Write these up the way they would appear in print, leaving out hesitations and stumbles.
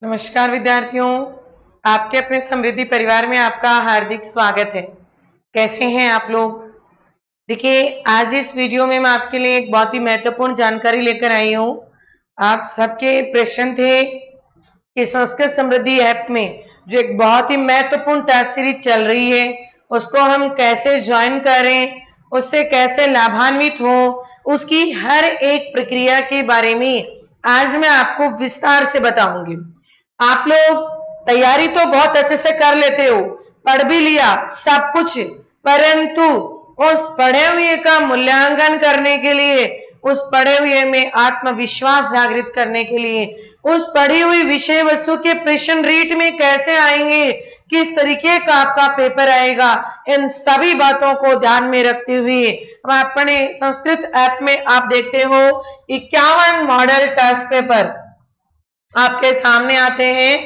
नमस्कार विद्यार्थियों, आपके अपने समृद्धि परिवार में आपका हार्दिक स्वागत है। कैसे हैं आप लोग? देखिए, आज इस वीडियो में मैं आपके लिए एक बहुत ही महत्वपूर्ण जानकारी लेकर आई हूँ। आप सबके प्रश्न थे कि संस्कृत समृद्धि ऐप में जो एक बहुत ही महत्वपूर्ण टेस्ट सीरीज चल रही है, उसको हम कैसे ज्वाइन करें, उससे कैसे लाभान्वित हो, उसकी हर एक प्रक्रिया के बारे में आज मैं आपको विस्तार से बताऊंगी। आप लोग तैयारी तो बहुत अच्छे से कर लेते हो, पढ़ भी लिया सब कुछ, परंतु उस पढ़े हुए का मूल्यांकन करने के लिए, उस पढ़े हुए में आत्मविश्वास जागृत करने के लिए, उस पढ़ी हुई विषय वस्तु के प्रश्न रीट में कैसे आएंगे, किस तरीके का आपका पेपर आएगा, इन सभी बातों को ध्यान में रखते हुए हम अपने संस्कृत ऐप में आप देखते हो 51 मॉडल टेस्ट पेपर आपके सामने आते हैं।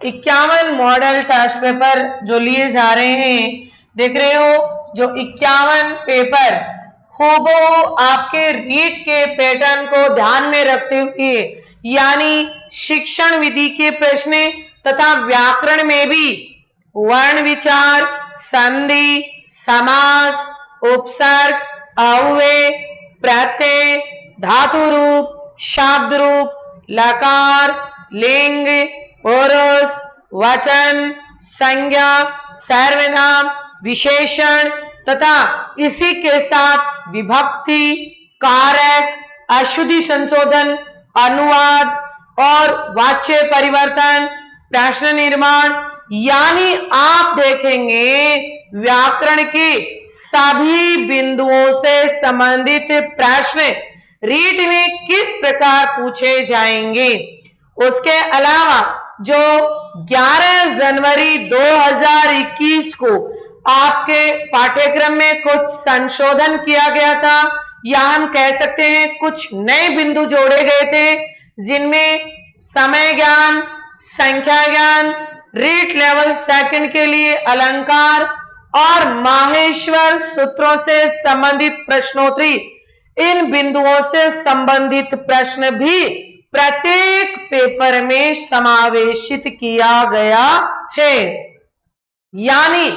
51 मॉडल टेस्ट पेपर जो लिए जा रहे हैं, देख रहे हो, जो 51 पेपर हूबहू आपके रीट के पैटर्न को ध्यान में रखते हुए, यानी शिक्षण विधि के प्रश्न तथा व्याकरण में भी वर्ण विचार, संधि, समास, उपसर्ग, अव्यय, प्रत्यय, धातु रूप, शब्द रूप, लकार, लिंग, पुरुष, वचन, संज्ञा, सर्वनाम, विशेषण तथा इसी के साथ विभक्ति, कारक, अशुद्धि संशोधन, अनुवाद और वाच्य परिवर्तन, प्रश्न निर्माण, यानी आप देखेंगे व्याकरण के सभी बिंदुओं से संबंधित प्रश्न रीट में किस प्रकार पूछे जाएंगे। उसके अलावा जो 11 जनवरी 2021 को आपके पाठ्यक्रम में कुछ संशोधन किया गया था, या हम कह सकते हैं कुछ नए बिंदु जोड़े गए थे, जिनमें समय ज्ञान, संख्या ज्ञान, रीट लेवल सेकंड के लिए अलंकार और माहेश्वर सूत्रों से संबंधित प्रश्नोत्तरी, इन बिंदुओं से संबंधित प्रश्न भी प्रत्येक पेपर में समावेशित किया गया है। यानी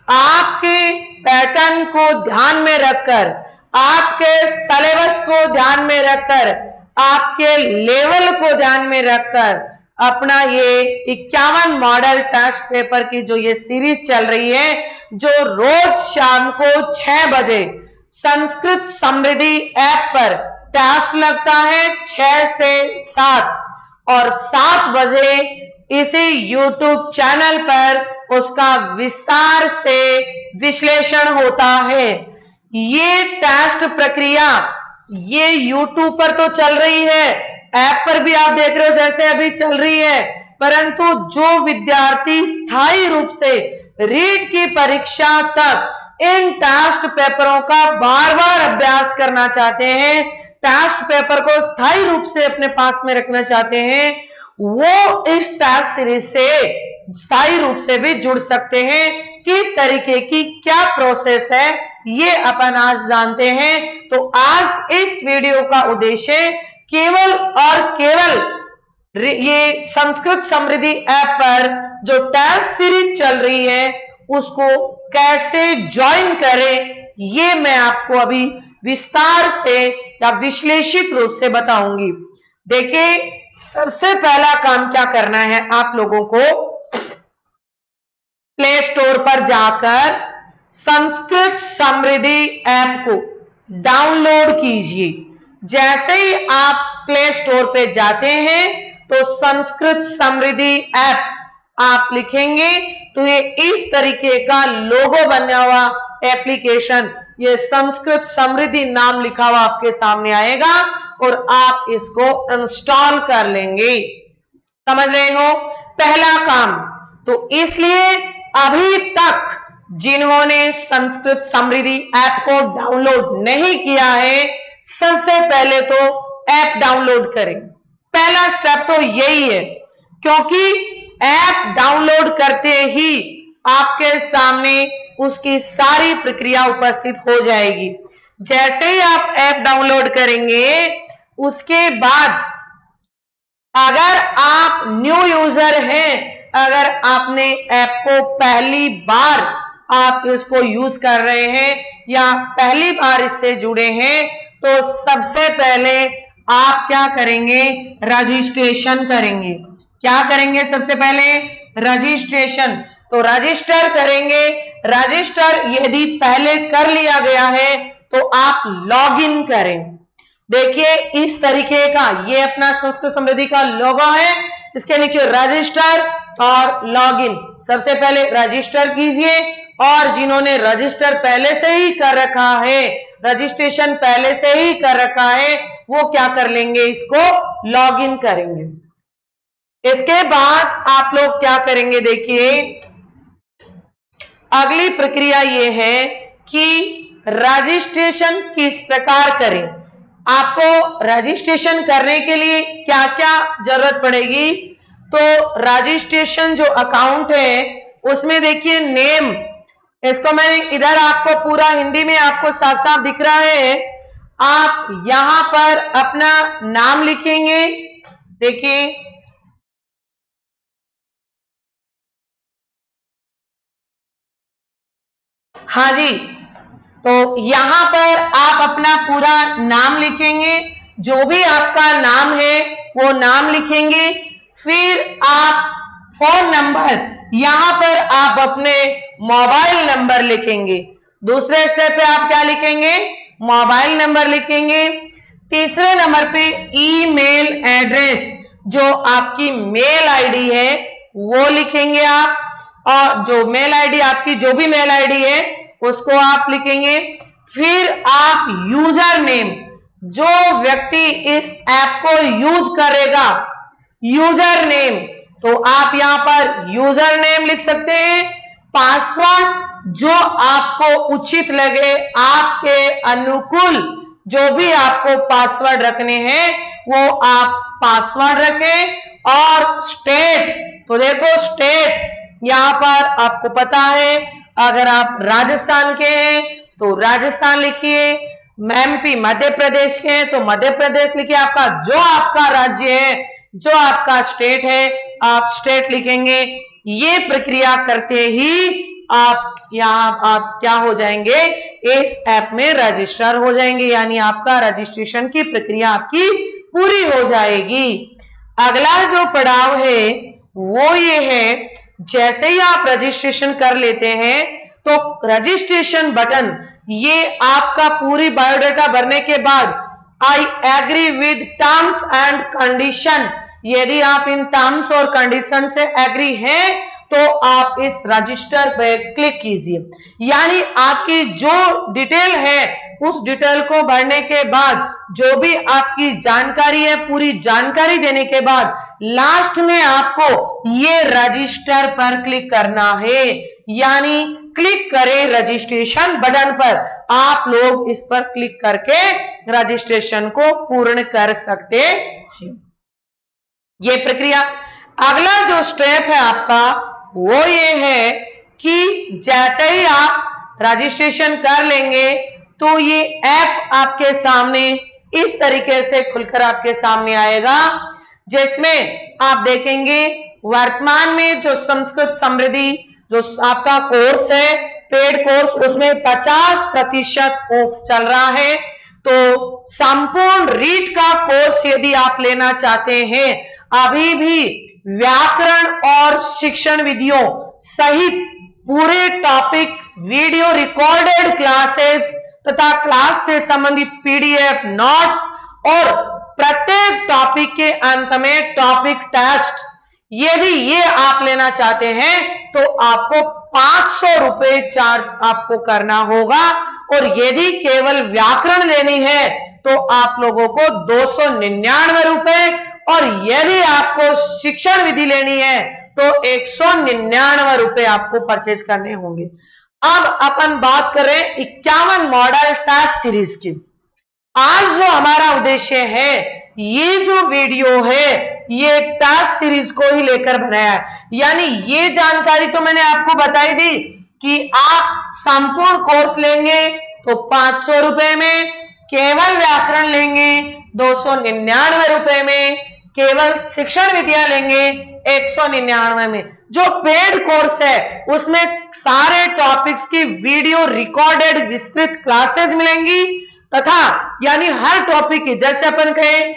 आपके पैटर्न को ध्यान में रखकर, आपके सिलेबस को ध्यान में रखकर, आपके लेवल को ध्यान में रखकर अपना ये 51 मॉडल टेस्ट पेपर की जो ये सीरीज चल रही है, जो रोज शाम को 6 बजे संस्कृत समृद्धि ऐप पर टेस्ट लगता है 6 से 7 और 7 बजे इसी यूट्यूब चैनल पर उसका विस्तार से विश्लेषण होता है। ये टेस्ट प्रक्रिया ये यूट्यूब पर तो चल रही है, ऐप पर भी आप देख रहे हो जैसे अभी चल रही है, परंतु जो विद्यार्थी स्थायी रूप से रीट की परीक्षा तक इन टेस्ट पेपरों का बार बार अभ्यास करना चाहते हैं, टेस्ट पेपर को स्थायी रूप से अपने पास में रखना चाहते हैं, वो इस टेस्ट सीरीज से स्थायी रूप से भी जुड़ सकते हैं। किस तरीके की क्या प्रोसेस है ये अपन आज जानते हैं। तो आज इस वीडियो का उद्देश्य केवल और केवल ये संस्कृत समृद्धि ऐप पर जो टेस्ट सीरीज चल रही है उसको कैसे ज्वाइन करें, ये मैं आपको अभी विस्तार से या विश्लेषित रूप से बताऊंगी। देखिए, सबसे पहला काम क्या करना है, आप लोगों को प्ले स्टोर पर जाकर संस्कृत समृद्धि ऐप को डाउनलोड कीजिए। जैसे ही आप प्ले स्टोर पे जाते हैं तो संस्कृत समृद्धि ऐप आप लिखेंगे तो ये इस तरीके का लोगो बना हुआ एप्लीकेशन, ये संस्कृत समृद्धि नाम लिखा हुआ आपके सामने आएगा और आप इसको इंस्टॉल कर लेंगे। समझ रहे हो? पहला काम तो इसलिए अभी तक जिन्होंने संस्कृत समृद्धि ऐप को डाउनलोड नहीं किया है, सबसे पहले तो ऐप डाउनलोड करें। पहला स्टेप तो यही है, क्योंकि ऐप डाउनलोड करते ही आपके सामने उसकी सारी प्रक्रिया उपस्थित हो जाएगी। जैसे ही आप ऐप डाउनलोड करेंगे उसके बाद अगर आप न्यू यूजर अगर आपने ऐप को पहली बार आप इसको यूज कर रहे हैं या पहली बार इससे जुड़े हैं, तो सबसे पहले आप क्या करेंगे, रजिस्ट्रेशन करेंगे। क्या करेंगे? सबसे पहले रजिस्ट्रेशन। तो रजिस्टर करेंगे। रजिस्टर यदि पहले कर लिया गया है तो आप लॉग इन करें। देखिए इस तरीके का ये अपना संस्कृत समृद्धि का लोगो है, इसके नीचे रजिस्टर और लॉग इन। सबसे पहले रजिस्टर कीजिए और जिन्होंने रजिस्टर पहले से ही कर रखा है, रजिस्ट्रेशन पहले से ही कर रखा है, वो क्या कर लेंगे, इसको लॉग इन करेंगे। इसके बाद आप लोग क्या करेंगे, देखिए अगली प्रक्रिया ये है कि रजिस्ट्रेशन किस प्रकार करें। आपको रजिस्ट्रेशन करने के लिए क्या क्या जरूरत पड़ेगी, तो रजिस्ट्रेशन जो अकाउंट है उसमें देखिए नेम, इसको मैंने इधर आपको पूरा हिंदी में आपको साफ साफ दिख रहा है, आप यहां पर अपना नाम लिखेंगे। देखिए हाँ जी, तो यहां पर आप अपना पूरा नाम लिखेंगे, जो भी आपका नाम है वो नाम लिखेंगे। फिर आप फोन नंबर, यहां पर आप अपने मोबाइल नंबर लिखेंगे। दूसरे स्टेप पे आप क्या लिखेंगे, मोबाइल नंबर लिखेंगे। तीसरे नंबर पे ईमेल एड्रेस, जो आपकी मेल आईडी है वो लिखेंगे आप, और जो मेल आईडी आपकी जो भी मेल आईडी है उसको आप लिखेंगे। फिर आप यूजर नेम, जो व्यक्ति इस ऐप को यूज करेगा, यूजर नेम, तो आप यहां पर यूजर नेम लिख सकते हैं। पासवर्ड, जो आपको उचित लगे, आपके अनुकूल जो भी आपको पासवर्ड रखने हैं वो आप पासवर्ड रखें। और स्टेट, तो देखो स्टेट यहां पर आपको पता है, अगर आप राजस्थान के हैं तो राजस्थान लिखिए, एमपी मध्य प्रदेश के हैं तो मध्य प्रदेश लिखिए, आपका जो आपका राज्य है, जो आपका स्टेट है, आप स्टेट लिखेंगे। ये प्रक्रिया करते ही आप यहां आप क्या हो जाएंगे, इस ऐप में रजिस्टर हो जाएंगे, यानी आपका रजिस्ट्रेशन की प्रक्रिया आपकी पूरी हो जाएगी। अगला जो पड़ाव है वो ये है, जैसे ही आप रजिस्ट्रेशन कर लेते हैं तो रजिस्ट्रेशन बटन, ये आपका पूरी बायोडाटा भरने के बाद I agree with terms and condition, यदि आप इन टर्म्स और कंडीशन से एग्री हैं तो आप इस रजिस्टर पे क्लिक कीजिए। यानी आपकी जो डिटेल है उस डिटेल को भरने के बाद, जो भी आपकी जानकारी है पूरी जानकारी देने के बाद लास्ट में आपको ये रजिस्टर पर क्लिक करना है, यानी क्लिक करें रजिस्ट्रेशन बटन पर। आप लोग इस पर क्लिक करके रजिस्ट्रेशन को पूर्ण कर सकते हैं। ये प्रक्रिया। अगला जो स्टेप है आपका वो ये है कि जैसे ही आप रजिस्ट्रेशन कर लेंगे तो ये ऐप आपके सामने इस तरीके से खुलकर आपके सामने आएगा, जिसमें आप देखेंगे वर्तमान में जो संस्कृत समृद्धि जो आपका कोर्स है, पेड कोर्स, उसमें 50% ऑफ चल रहा है। तो संपूर्ण रीड का कोर्स यदि आप लेना चाहते हैं, अभी भी व्याकरण और शिक्षण विधियों सहित पूरे टॉपिक, वीडियो रिकॉर्डेड क्लासेस तथा क्लास से संबंधित पीडीएफ नोट्स और प्रत्येक टॉपिक के अंत में टॉपिक टेस्ट, यदि ये आप लेना चाहते हैं तो आपको 500 रुपए चार्ज आपको करना होगा, और यदि केवल व्याकरण लेनी है तो आप लोगों को 299 रुपए, और यदि आपको शिक्षण विधि लेनी है तो 199 रुपए आपको परचेज करने होंगे। अब अपन बात करें 51 मॉडल टेस्ट सीरीज की। आज जो हमारा उद्देश्य है, ये जो वीडियो है ये टेस्ट सीरीज को ही लेकर बनाया है, यानी ये जानकारी तो मैंने आपको बताई दी कि आप संपूर्ण कोर्स लेंगे तो 500 रुपए में, केवल व्याकरण लेंगे 299 रुपए में, केवल शिक्षण विद्या लेंगे 199 में। जो पेड कोर्स है उसमें सारे टॉपिक्स की वीडियो रिकॉर्डेड विस्तृत क्लासेस मिलेंगी, तथा यानी हर टॉपिक की, जैसे अपन कहें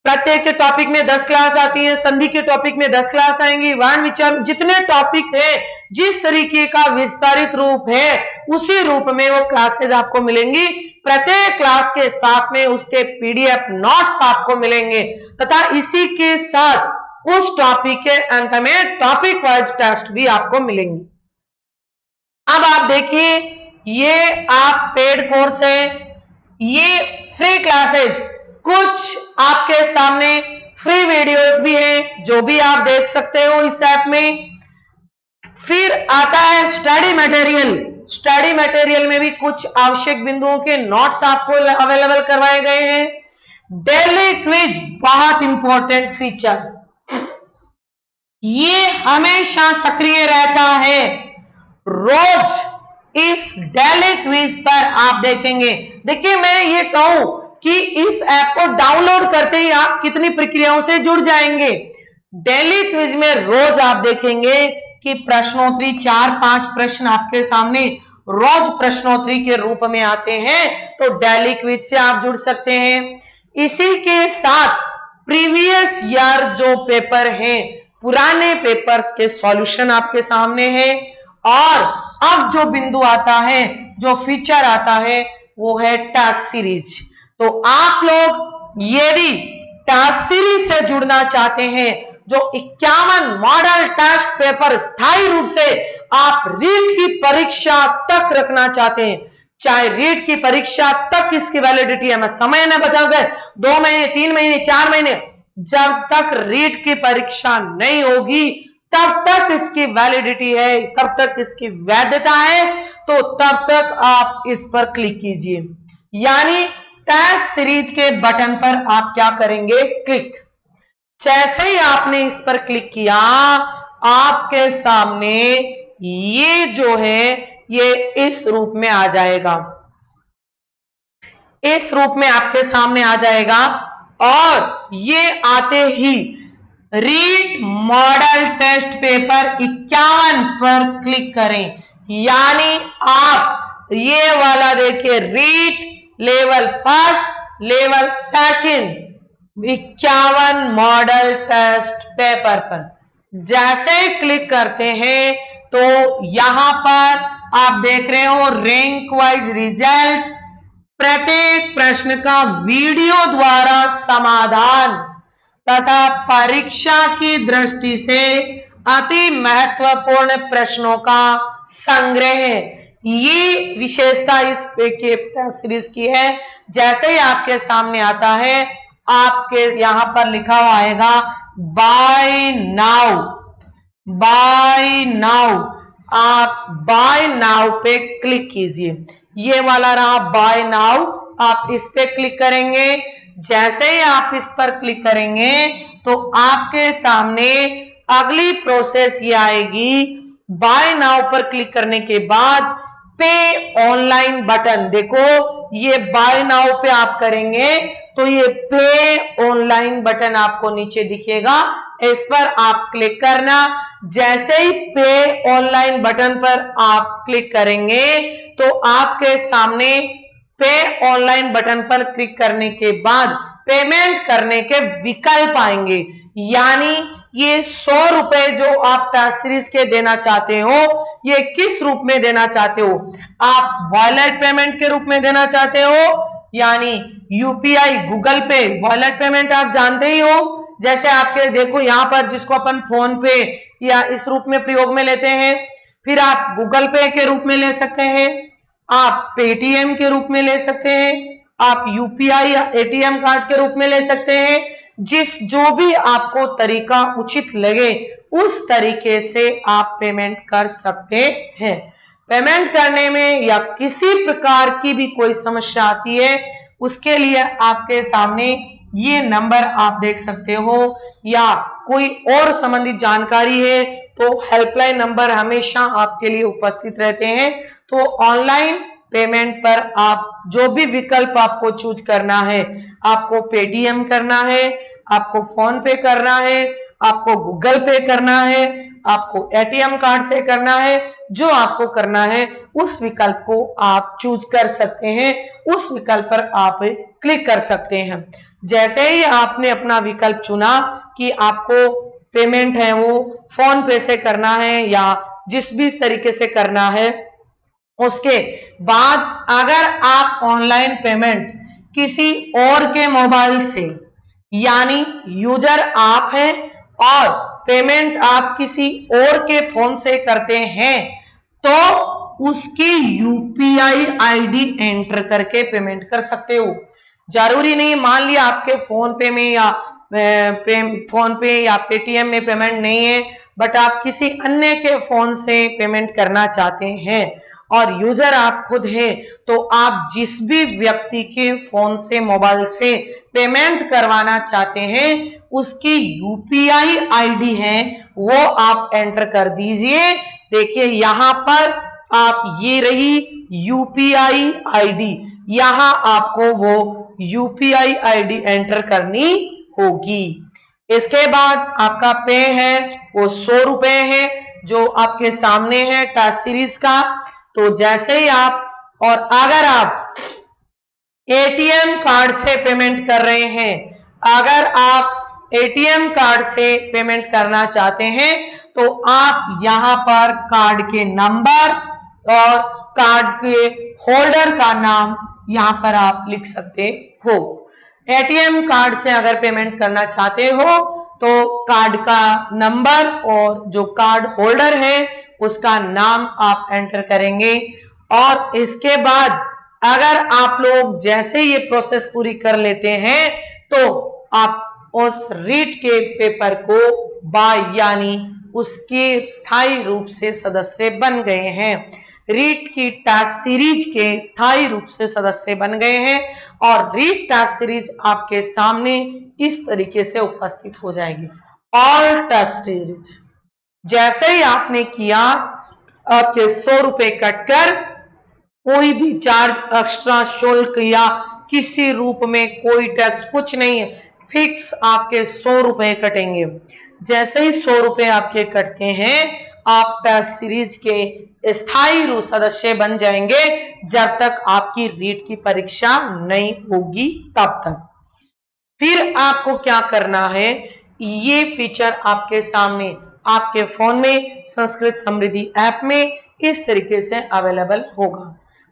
प्रत्येक के टॉपिक में 10 क्लास आती है, संधि के टॉपिक में 10 क्लास आएंगी, वर्ण विचार, जितने टॉपिक है, जिस तरीके का विस्तारित रूप है उसी रूप में वो क्लासेस आपको मिलेंगी। प्रत्येक क्लास के साथ में उसके पीडीएफ नोट्स आपको मिलेंगे, तथा इसी के साथ उस टॉपिक के अंत में टॉपिक वाइज टेस्ट भी आपको मिलेंगे। अब आप देखिए, ये आप पेड कोर्स है, ये फ्री क्लासेज, कुछ आपके सामने फ्री वीडियोस भी हैं जो भी आप देख सकते हो इस ऐप में। फिर आता है स्टडी मटेरियल। स्टडी मटेरियल में भी कुछ आवश्यक बिंदुओं के नोट्स आपको अवेलेबल करवाए गए हैं। डेली क्विज बहुत इंपॉर्टेंट फीचर, ये हमेशा सक्रिय रहता है। रोज इस डेली क्विज पर आप देखेंगे। देखिए, मैं ये कहूं कि इस ऐप को डाउनलोड करते ही आप कितनी प्रक्रियाओं से जुड़ जाएंगे। डेली क्विज में रोज आप देखेंगे कि प्रश्नोत्तरी 4-5 प्रश्न आपके सामने रोज प्रश्नोत्तरी के रूप में आते हैं, तो डेली क्विज से आप जुड़ सकते हैं। इसी के साथ प्रीवियस ईयर जो पेपर हैं, पुराने पेपर्स के सॉल्यूशन आपके सामने हैं। और अब जो बिंदु आता है, जो फीचर आता है, वो है टेस्ट सीरीज। तो आप लोग यदि टेस्ट सीरीज से जुड़ना चाहते हैं, जो 51 मॉडल टेस्ट पेपर स्थायी रूप से आप रीट की परीक्षा तक रखना चाहते हैं, चाहे रीट की परीक्षा तक इसकी वैलिडिटी है, मैं समय न बताकर 2 महीने, 3 महीने, 4 महीने, जब तक रीट की परीक्षा नहीं होगी तब तक इसकी वैलिडिटी है, तब तक इसकी वैधता है, तो तब तक आप इस पर क्लिक कीजिए। यानी टेस्ट सीरीज के बटन पर आप क्या करेंगे, क्लिक। जैसे ही आपने इस पर क्लिक किया, आपके सामने ये जो है ये इस रूप में आ जाएगा, इस रूप में आपके सामने आ जाएगा। और ये आते ही रीट मॉडल टेस्ट पेपर 51 पर क्लिक करें। यानी आप ये वाला देखिए, REET level first, level second, 51 model test paper पर जैसे क्लिक करते हैं तो यहां पर आप देख रहे हो रैंक वाइज रिजल्ट, प्रत्येक प्रश्न का वीडियो द्वारा समाधान तथा परीक्षा की दृष्टि से अति महत्वपूर्ण प्रश्नों का संग्रह। ये विशेषता इस सीरीज की है। जैसे ही आपके सामने आता है, आपके यहां पर लिखा हुआ आएगा बाय नाउ, बाय नाउ। आप बाय नाउ पे क्लिक कीजिए। ये वाला रहा बाय नाउ, आप इस पे क्लिक करेंगे। जैसे ही आप इस पर क्लिक करेंगे तो आपके सामने अगली प्रोसेस ये आएगी। बाय नाउ पर क्लिक करने के बाद पे ऑनलाइन बटन, देखो ये बाय नाउ पे आप करेंगे तो ये पे ऑनलाइन बटन आपको नीचे दिखेगा, इस पर आप क्लिक करना। जैसे ही पे ऑनलाइन बटन पर आप क्लिक करेंगे तो आपके सामने पे ऑनलाइन बटन पर क्लिक करने के बाद पेमेंट करने के विकल्प आएंगे। यानी ये 100 रुपए जो आप टेस्ट सीरीज के देना चाहते हो, ये किस रूप में देना चाहते हो, आप वॉलेट पेमेंट के रूप में देना चाहते हो, यानी यूपीआई, गूगल पे, वॉलेट पेमेंट आप जानते ही हो। जैसे आपके देखो यहां पर जिसको अपन फोन पे या इस रूप में प्रयोग में लेते हैं, फिर आप गूगल पे के रूप में ले सकते हैं, आप पेटीएम के रूप में ले सकते हैं, आप यूपीआई या एटीएम कार्ड के रूप में ले सकते हैं। जो भी आपको तरीका उचित लगे उस तरीके से आप पेमेंट कर सकते हैं। पेमेंट करने में या किसी प्रकार की भी कोई समस्या आती है, उसके लिए आपके सामने ये नंबर आप देख सकते हो, या कोई और संबंधित जानकारी है तो हेल्पलाइन नंबर हमेशा आपके लिए उपस्थित रहते हैं। तो ऑनलाइन पेमेंट पर आप जो भी विकल्प आपको चूज करना है, आपको पेटीएम करना है, आपको फोन पे करना है, आपको गूगल पे करना है, आपको एटीएम कार्ड से करना है, जो आपको करना है उस विकल्प को आप चूज कर सकते हैं, उस विकल्प पर आप क्लिक कर सकते हैं। जैसे ही आपने अपना विकल्प चुना कि आपको पेमेंट है वो फोन पे से करना है या जिस भी तरीके से करना है, उसके बाद अगर आप ऑनलाइन पेमेंट किसी और के मोबाइल से, यानी यूजर आप हैं और पेमेंट आप किसी और के फोन से करते हैं, तो उसकी यूपीआई आईडी एंटर करके पेमेंट कर सकते हो। जरूरी नहीं, मान लिया आपके फोन पे में या फोन पे या पेटीएम में पेमेंट नहीं है, बट आप किसी अन्य के फोन से पेमेंट करना चाहते हैं और यूजर आप खुद हैं, तो आप जिस भी व्यक्ति के फोन से, मोबाइल से पेमेंट करवाना चाहते हैं, उसकी यूपीआई आईडी है वो आप एंटर कर दीजिए। देखिए यहां पर आप, ये रही यूपीआई आईडी, यहां आपको वो यूपीआई आईडी एंटर करनी होगी। इसके बाद आपका पे है वो 100 रुपए है, जो आपके सामने है टास्क सीरीज का। तो जैसे ही आप, और अगर आप एटीएम कार्ड से पेमेंट कर रहे हैं, अगर आप एटीएम कार्ड से पेमेंट करना चाहते हैं, तो आप यहां पर कार्ड के नंबर और कार्ड के होल्डर का नाम यहां पर आप लिख सकते हो। एटीएम कार्ड से अगर पेमेंट करना चाहते हो तो कार्ड का नंबर और जो कार्ड होल्डर है उसका नाम आप एंटर करेंगे। और इसके बाद अगर आप लोग जैसे ये प्रोसेस पूरी कर लेते हैं, तो आप उस रीट के पेपर को बाय, यानी उसके स्थायी रूप से सदस्य बन गए हैं, रीट की टास्क सीरीज के स्थायी रूप से सदस्य बन गए हैं। और रीट टास्क सीरीज आपके सामने इस तरीके से उपस्थित हो जाएगी। ऑल टास्क सीरीज जैसे ही आपने किया, आपके 100 रुपए कटकर, कोई भी चार्ज, एक्स्ट्रा शुल्क या किसी रूप में कोई टैक्स कुछ नहीं है, फिक्स आपके 100 रुपए कटेंगे। जैसे ही 100 रुपए आपके कटते हैं, आप टास्क सीरीज के स्थायी रूप सदस्य बन जाएंगे, जब तक आपकी रीट की परीक्षा नहीं होगी तब तक। फिर आपको क्या करना है, ये फीचर आपके सामने आपके फोन में संस्कृत समृद्धि ऐप में इस तरीके से अवेलेबल होगा।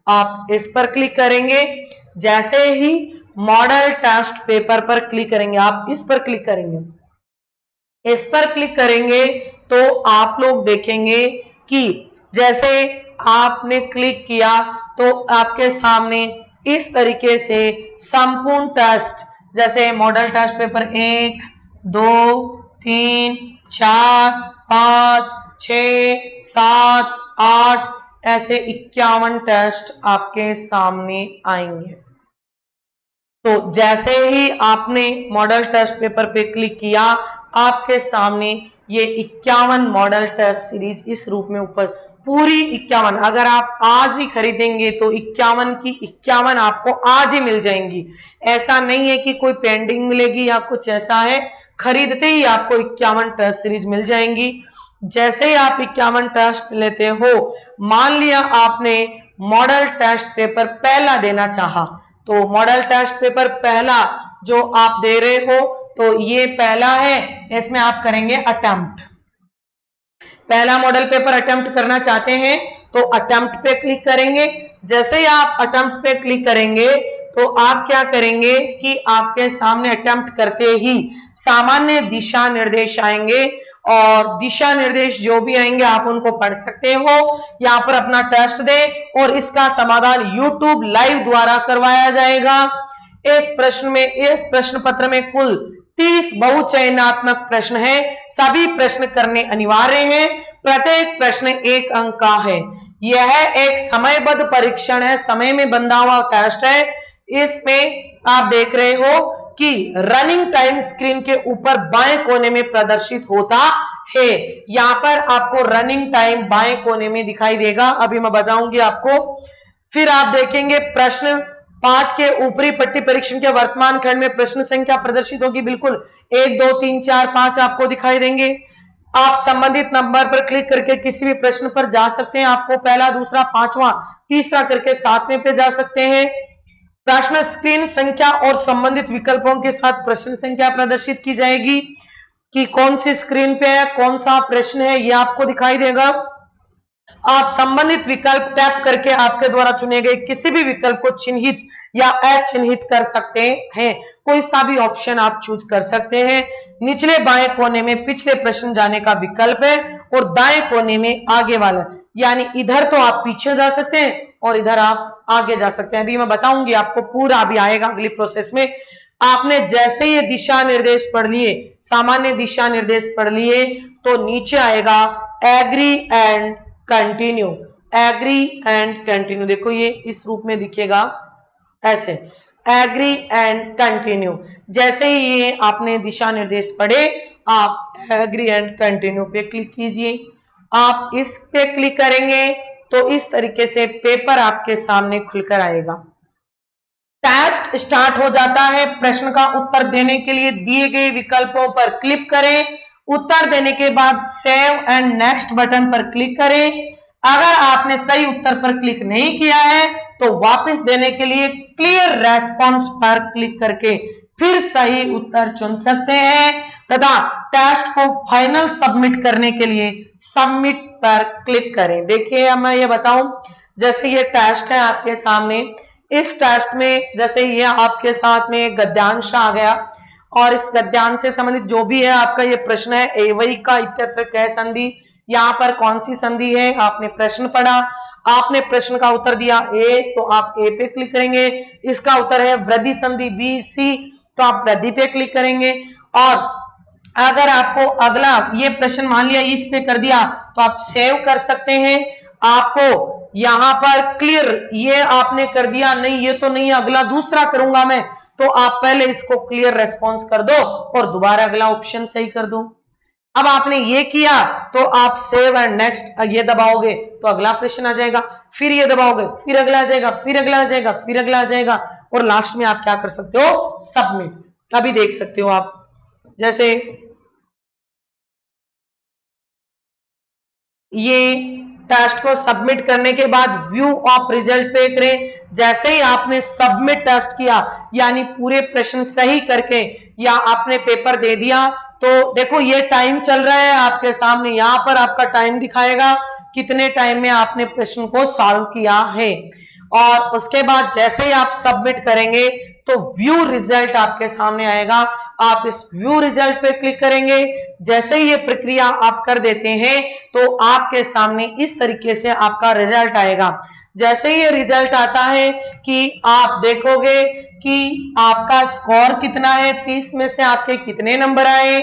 आप इस पर क्लिक करेंगे, जैसे ही मॉडल टेस्ट पेपर पर क्लिक करेंगे, आप इस पर क्लिक करेंगे, इस पर क्लिक करेंगे तो आप लोग देखेंगे कि जैसे आपने क्लिक किया तो आपके सामने इस तरीके से संपूर्ण टेस्ट, जैसे मॉडल टेस्ट पेपर 1, 2, 3, 4, 5, 6, 7, 8, ऐसे 51 टेस्ट आपके सामने आएंगे। तो जैसे ही आपने मॉडल टेस्ट पेपर पे क्लिक किया, आपके सामने ये 51 मॉडल टेस्ट सीरीज इस रूप में ऊपर, पूरी 51, अगर आप आज ही खरीदेंगे तो 51 की 51 आपको आज ही मिल जाएंगी। ऐसा नहीं है कि कोई पेंडिंग मिलेगी या कुछ ऐसा है, खरीदते ही आपको 51 टेस्ट सीरीज मिल जाएंगी। जैसे ही आप 51 टेस्ट लेते हो, मान लिया आपने मॉडल टेस्ट पेपर पहला देना चाहा, तो मॉडल टेस्ट पेपर पहला जो आप दे रहे हो, तो ये पहला है, इसमें आप करेंगे अटेम्प्ट। पहला मॉडल पेपर अटेम्प्ट करना चाहते हैं तो अटेम्प्ट पे क्लिक करेंगे। जैसे ही आप अटेम्प्ट पे क्लिक करेंगे तो आप क्या करेंगे कि आपके सामने अटेम्प्ट करते ही सामान्य दिशा निर्देश आएंगे, और दिशा निर्देश जो भी आएंगे आप उनको पढ़ सकते हो। यहाँ पर अपना टेस्ट दें और इसका समाधान YouTube लाइव द्वारा करवाया जाएगा। इस प्रश्न में, इस प्रश्न पत्र में कुल 30 बहुचयनात्मक प्रश्न है, सभी प्रश्न करने अनिवार्य हैं, प्रत्येक प्रश्न 1 अंक का है। यह एक समयबद्ध परीक्षण है, समय में बंधा हुआ टेस्ट है। इसमें आप देख रहे हो कि रनिंग टाइम स्क्रीन के ऊपर बाएं कोने में प्रदर्शित होता है। यहां पर आपको रनिंग टाइम बाएं कोने में दिखाई देगा, अभी मैं बताऊंगी आपको। फिर आप देखेंगे प्रश्न पाठ के ऊपरी पट्टी परीक्षण के वर्तमान खंड में प्रश्न संख्या प्रदर्शित होगी। बिल्कुल 1 2 3 4 5 आपको दिखाई देंगे। आप संबंधित नंबर पर क्लिक करके किसी भी प्रश्न पर जा सकते हैं। आपको पहला, दूसरा, पांचवा, तीसरा करके 7वें पे जा सकते हैं। प्रश्न स्क्रीन संख्या और संबंधित विकल्पों के साथ प्रश्न संख्या प्रदर्शित की जाएगी कि कौन सी स्क्रीन पे है, कौन सा प्रश्न है, यह आपको दिखाई देगा। आप संबंधित विकल्प टैप करके आपके द्वारा चुने गए किसी भी विकल्प को चिन्हित या अचिन्हित कर सकते हैं। कोई सा भी ऑप्शन आप चूज कर सकते हैं। निचले बाएं कोने में पिछले प्रश्न जाने का विकल्प है और दाएं कोने में आगे वाला, यानी इधर तो आप पीछे जा सकते हैं और इधर आप आगे जा सकते हैं। अभी मैं बताऊंगी आपको, पूरा अभी आएगा अगली प्रोसेस में। आपने जैसे ये दिशा निर्देश पढ़ लिए, सामान्य दिशा निर्देश पढ़ लिए, तो नीचे आएगा agree and continue. Agree and continue, देखो ये इस रूप में दिखेगा ऐसे, एग्री एंड कंटिन्यू। जैसे ही ये आपने दिशा निर्देश पढ़े, आप एग्री एंड कंटिन्यू पे क्लिक कीजिए। आप इस पे क्लिक करेंगे तो इस तरीके से पेपर आपके सामने खुलकर आएगा। टेस्ट स्टार्ट हो जाता है। प्रश्न का उत्तर देने के लिए दिए गए विकल्पों पर क्लिक करें। उत्तर देने के बाद सेव एंड नेक्स्ट बटन पर क्लिक करें। अगर आपने सही उत्तर पर क्लिक नहीं किया है तो वापस देने के लिए क्लियर रेस्पॉन्स पर क्लिक करके फिर सही उत्तर चुन सकते हैं तथा टेस्ट को फाइनल सबमिट करने के लिए सबमिट पर क्लिक करें। देखिए, अब मैं ये बताऊं, जैसे ये टेस्ट है आपके सामने, इस टेस्ट में जैसे ये आपके साथ में गद्यांश आ गया और इस गद्यांश से संबंधित जो भी है आपका ये प्रश्न है, एवं का इत्यत्र कै संधि, यहाँ पर कौन सी संधि है, आपने प्रश्न पढ़ा, आपने प्रश्न का उत्तर दिया ए, तो आप ए पे क्लिक करेंगे। इसका उत्तर है वृद्धि संधि बी सी, तो आप वृद्धि पे क्लिक करेंगे। और अगर आपको अगला ये प्रश्न मान लिया इस पे कर दिया तो आप सेव कर सकते हैं। आपको यहां पर क्लियर ये आपने कर दिया, नहीं ये तो नहीं, अगला दूसरा करूंगा मैं, तो आप पहले इसको क्लियर रेस्पॉन्स कर दो और दोबारा अगला ऑप्शन सही कर दो। अब आपने ये किया तो आप सेव एंड नेक्स्ट ये दबाओगे तो अगला प्रश्न आ जाएगा, फिर ये दबाओगे, फिर अगला आ जाएगा, फिर अगला आ जाएगा, फिर अगला आ जाएगा और लास्ट में आप क्या कर सकते हो, सबमिट। अभी देख सकते हो आप, जैसे ये टेस्ट को सबमिट करने के बाद व्यू ऑफ रिजल्ट पे करें। जैसे ही आपने सबमिट टेस्ट किया, यानी पूरे प्रश्न सही करके या आपने पेपर दे दिया, तो देखो ये टाइम चल रहा है आपके सामने, यहां पर आपका टाइम दिखाएगा कितने टाइम में आपने प्रश्न को सॉल्व किया है। और उसके बाद जैसे ही आप सबमिट करेंगे तो व्यू रिजल्ट आपके सामने आएगा। आप इस व्यू रिजल्ट पे क्लिक करेंगे। जैसे ही ये प्रक्रिया आप कर देते हैं तो आपके सामने इस तरीके से आपका रिजल्ट आएगा। जैसे ही ये रिजल्ट आता है कि आप देखोगे कि आपका स्कोर कितना है, 30 में से आपके कितने नंबर आए,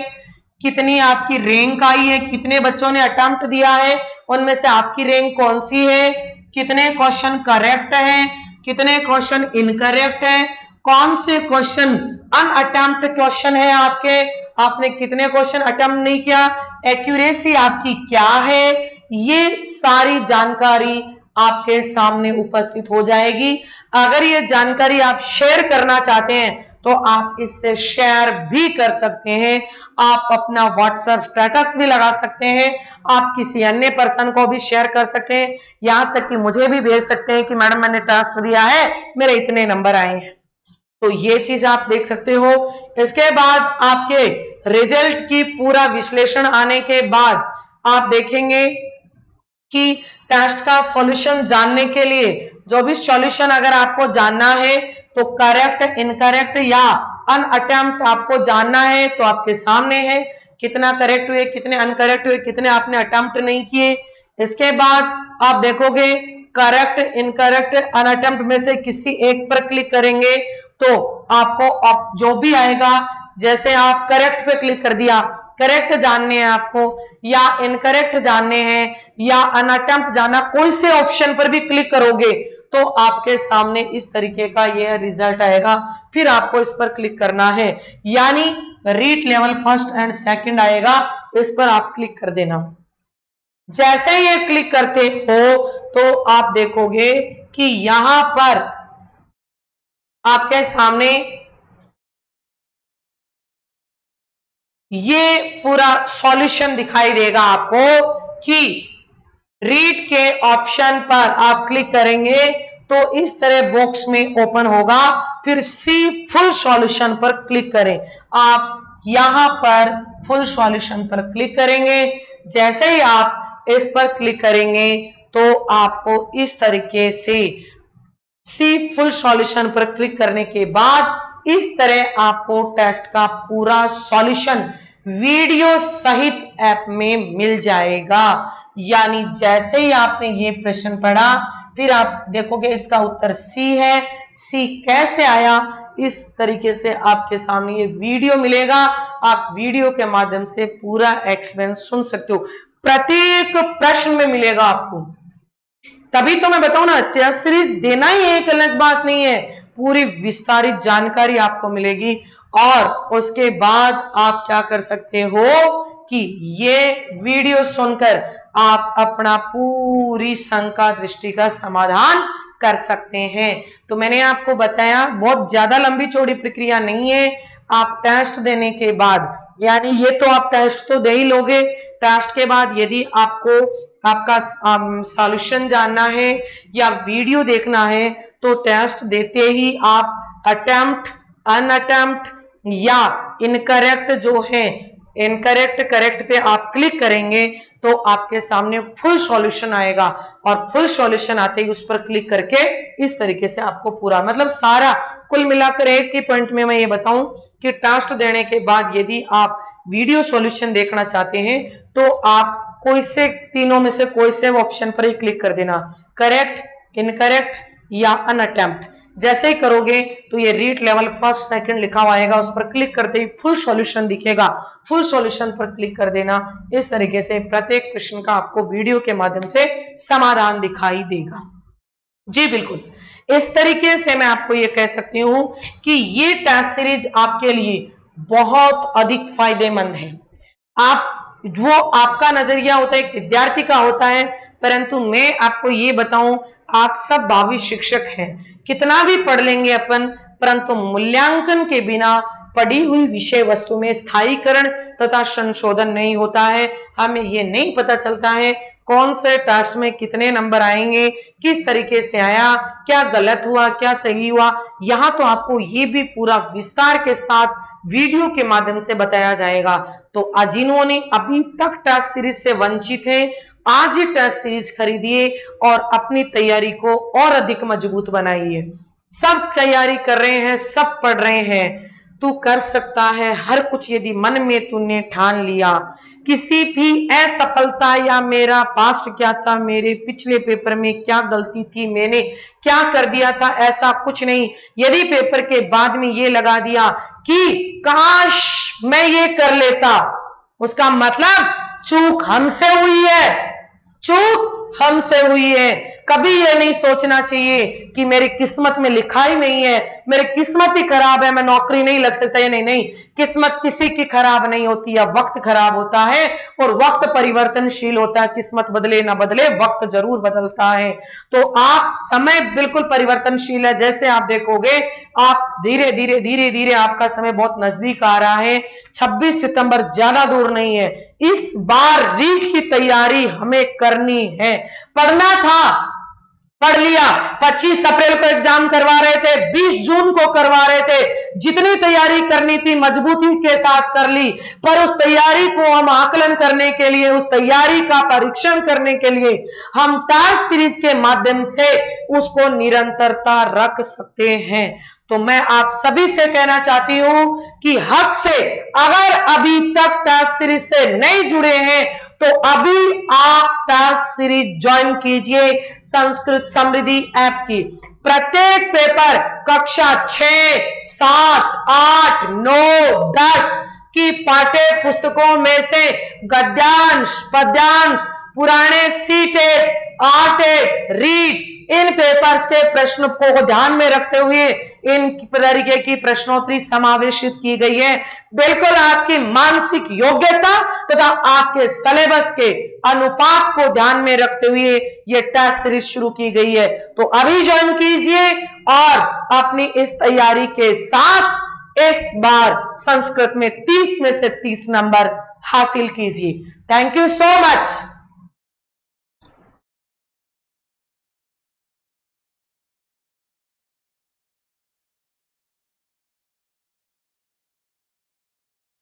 कितनी आपकी रैंक आई है, कितने बच्चों ने अटेम्प्ट दिया है, उनमें से आपकी रैंक कौन सी है, कितने क्वेश्चन करेक्ट हैं, कितने क्वेश्चन इनकरेक्ट हैं, कौन से क्वेश्चन अनअटेम्प्ट क्वेश्चन है आपके, आपने कितने क्वेश्चन अटेम्प्ट नहीं किया, एक्यूरेसी आपकी क्या है, ये सारी जानकारी आपके सामने उपस्थित हो जाएगी। अगर ये जानकारी आप शेयर करना चाहते हैं तो आप इससे शेयर भी कर सकते हैं। आप अपना व्हाट्सएप स्टेटस भी लगा सकते हैं, आप किसी अन्य पर्सन को भी शेयर कर सकते हैं, यहां तक कि मुझे भी भेज सकते हैं कि मैडम मैंने टेस्ट दिया है, मेरे इतने नंबर आए हैं। तो ये चीज आप देख सकते हो। इसके बाद आपके रिजल्ट की पूरा विश्लेषण आने के बाद आप देखेंगे कि टेस्ट का सॉल्यूशन जानने के लिए जो भी सॉल्यूशन अगर आपको जानना है तो करेक्ट, इनकरेक्ट या अनअटेम्प्ट आपको जानना है तो आपके सामने है, कितना करेक्ट हुए, कितने अनकरेक्ट हुए, कितने आपने अटेम्प्ट नहीं किए। इसके बाद आप देखोगे करेक्ट, इनकरेक्ट, अनअटेम्प्ट में से किसी एक पर क्लिक करेंगे तो आपको जो भी आएगा, जैसे आप करेक्ट पे क्लिक कर दिया, करेक्ट जानने हैं आपको या इनकरेक्ट जानने हैं या अनअटेम्प्ट जाना, कोई से ऑप्शन पर भी क्लिक करोगे तो आपके सामने इस तरीके का यह रिजल्ट आएगा। फिर आपको इस पर क्लिक करना है, यानी read level first and second आएगा, इस पर आप क्लिक कर देना। जैसे ये क्लिक करते हो तो आप देखोगे कि यहां पर आपके सामने ये पूरा सॉल्यूशन दिखाई देगा आपको कि रीड के ऑप्शन पर आप क्लिक करेंगे तो इस तरह बॉक्स में ओपन होगा। फिर सी फुल सॉल्यूशन पर क्लिक करें। आप यहां पर फुल सॉल्यूशन पर क्लिक करेंगे। जैसे ही आप इस पर क्लिक करेंगे तो आपको इस तरीके से सी फुल सॉल्यूशन पर क्लिक करने के बाद इस तरह आपको टेस्ट का पूरा सॉल्यूशन वीडियो सहित ऐप में मिल जाएगा। यानी जैसे ही आपने ये प्रश्न पढ़ा फिर आप देखोगे इसका उत्तर सी है। सी कैसे आया, इस तरीके से आपके सामने ये वीडियो मिलेगा। आप वीडियो के माध्यम से पूरा एक्सप्लेन सुन सकते हो, प्रत्येक प्रश्न में मिलेगा आपको। तभी तो मैं बताऊं ना, टेस्ट सीरीज देना ही एक अलग बात नहीं है, पूरी विस्तारित जानकारी आपको मिलेगी। और उसके बाद आप क्या कर सकते हो कि ये वीडियो सुनकर आप अपना पूरी शंका दृष्टि का समाधान कर सकते हैं। तो मैंने आपको बताया बहुत ज्यादा लंबी चौड़ी प्रक्रिया नहीं है। आप टेस्ट देने के बाद, यानी ये तो आप टेस्ट तो दे ही लोगे, टेस्ट के बाद यदि आपको आपका सॉल्यूशन जानना है या वीडियो देखना है तो टेस्ट देते ही आप अटेम्प्ट, अनअटेम्प्ट या इनकरेक्ट जो है, इनकरेक्ट करेक्ट पे आप क्लिक करेंगे तो आपके सामने फुल सॉल्यूशन आएगा। और फुल सॉल्यूशन आते ही उस पर क्लिक करके इस तरीके से आपको पूरा मतलब सारा कुल मिलाकर एक ही पॉइंट में मैं ये बताऊं कि टेस्ट देने के बाद यदि आप वीडियो सॉल्यूशन देखना चाहते हैं तो आप कोई से तीनों में से कोई से ऑप्शन पर ही क्लिक कर देना, करेक्ट, इनकरेक्ट या अनअटेम्प्ट। जैसे ही करोगे तो ये रीड लेवल फर्स्ट सेकंड लिखा हुआ आएगा, उस पर क्लिक करते ही फुल सॉल्यूशन दिखेगा। फुल सॉल्यूशन पर क्लिक कर देना। इस तरीके से प्रत्येक प्रश्न का आपको वीडियो के माध्यम से समाधान दिखाई देगा। जी बिल्कुल, इस तरीके से मैं आपको ये कह सकती हूं कि ये टेस्ट सीरीज आपके लिए बहुत अधिक फायदेमंद है। आप वो आपका नजरिया होता है, एक विद्यार्थी का होता है, परंतु मैं आपको ये बताऊं, आप सब भावी शिक्षक हैं, कितना भी पढ़ लेंगे अपन, परंतु मूल्यांकन के बिना पढ़ी हुई विषय वस्तु में स्थायीकरण तथा संशोधन नहीं होता है। हमें ये नहीं पता चलता है कौन से टेस्ट में कितने नंबर आएंगे, किस तरीके से आया, क्या गलत हुआ, क्या सही हुआ। यहाँ तो आपको ये भी पूरा विस्तार के साथ वीडियो के माध्यम से बताया जाएगा। तो जिन्होंने अभी तक टेस्ट सीरीज से वंचित हैं, आज ही टेस्ट सीरीज खरीदिए और अपनी तैयारी को और अधिक मजबूत बनाइए। सब तैयारी कर रहे हैं, सब पढ़ रहे हैं, तू कर सकता है हर कुछ यदि मन में तूने ठान लिया। किसी भी असफलता या मेरा पास्ट क्या था, मेरे पिछले पेपर में क्या गलती थी, मैंने क्या कर दिया था, ऐसा कुछ नहीं। यदि पेपर के बाद में ये लगा दिया कि काश मैं ये कर लेता, उसका मतलब चूक हमसे हुई है, चूक हमसे हुई है। कभी ये नहीं सोचना चाहिए कि मेरी किस्मत में लिखा ही नहीं है, मेरी किस्मत ही खराब है, मैं नौकरी नहीं लग सकता। ये नहीं, नहीं, किस्मत किसी की खराब नहीं होती है, वक्त खराब होता है और वक्त परिवर्तनशील होता है। किस्मत बदले ना बदले, वक्त जरूर बदलता है। तो आप, समय बिल्कुल परिवर्तनशील है। जैसे आप देखोगे, आप धीरे धीरे धीरे धीरे आपका समय बहुत नजदीक आ रहा है। 26 सितंबर ज्यादा दूर नहीं है। इस बार रीट की तैयारी हमें करनी है। पढ़ना था, पढ़ लिया। 25 अप्रैल को एग्जाम करवा रहे थे, 20 जून को करवा रहे थे, जितनी तैयारी करनी थी मजबूती के साथ कर ली। पर उस तैयारी को हम आकलन करने के लिए, उस तैयारी का परीक्षण करने के लिए हम टेस्ट सीरीज के माध्यम से उसको निरंतरता रख सकते हैं। तो मैं आप सभी से कहना चाहती हूं कि हक से अगर अभी तक टेस्ट सीरीज से नहीं जुड़े हैं तो अभी आप टेस्ट सीरीज ज्वाइन कीजिए संस्कृत समृद्धि ऐप की। प्रत्येक पेपर कक्षा 6, 7, 8, 9, 10 की पाठ्य पुस्तकों में से गद्यांश, पद्यांश, पुराने सी-टेट, आर-टेट, रीट, इन पेपर्स के प्रश्न को ध्यान में रखते हुए इन तरीके की प्रश्नोत्तरी समावेशित की गई है। बिल्कुल आपकी मानसिक योग्यता तथा आपके सिलेबस के अनुपात को ध्यान में रखते हुए ये टेस्ट सीरीज शुरू की गई है। तो अभी ज्वाइन कीजिए और अपनी इस तैयारी के साथ इस बार संस्कृत में 30 में से 30 नंबर हासिल कीजिए। Thank you so much.